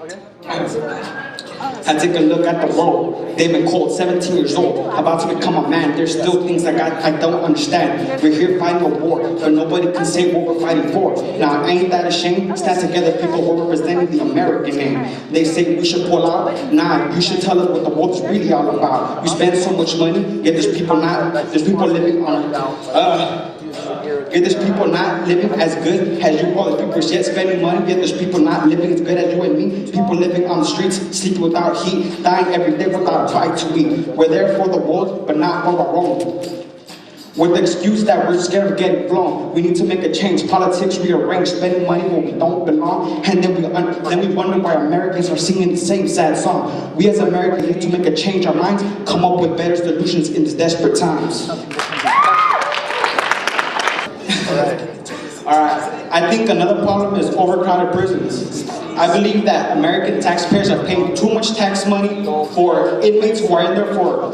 I take a look at the world. They've been called 17 years old, about to become a man. There's still things that I don't understand. We're here fighting a war, but nobody can say what we're fighting for. Now, ain't that a shame? Stand together, people, we're representing the American name. They say we should pull out. Nah, you should tell us what the world is really all about. You spend so much money, yet there's people living on, yet there's people not living as good as you. All the people yet spending money, yet there's people not living as good as you and me. People living on the streets, sleeping without heat, dying every day without a bite to eat. We're there for the world, but not for our own. With the excuse that we're scared of getting blown, we need to make a change. Politics rearrange, spending money where we don't belong, and then we wonder why Americans are singing the same sad song. We as Americans need to make a change our minds, come up with better solutions in these desperate times. Alright, I think another problem is overcrowded prisons. I believe that American taxpayers are paying too much tax money for inmates who are in there for,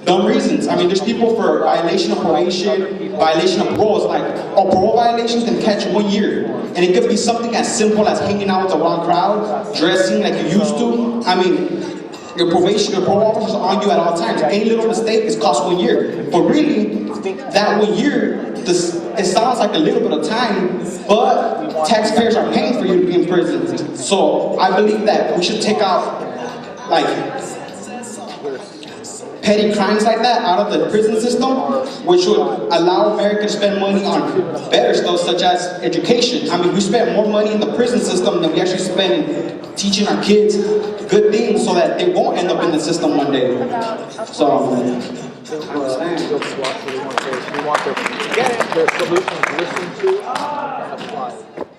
dumb reasons. There's people for violation of probation, violation of parole. Like, parole violations can catch 1 year. And it could be something as simple as hanging out with the wrong crowd, dressing like you used to. Your parole officers are on you at all times. Any little mistake is cost 1 year. But really, that 1 year, it sounds like a little bit of time, but taxpayers are paying for you to be in prison. So I believe that we should take out, petty crimes like that out of the prison system, which would allow Americans to spend money on better stuff such as education. We spend more money in the prison system than we actually spend teaching our kids good things so that they won't end up in the system one day. So, we want to get their solutions listened to and applied.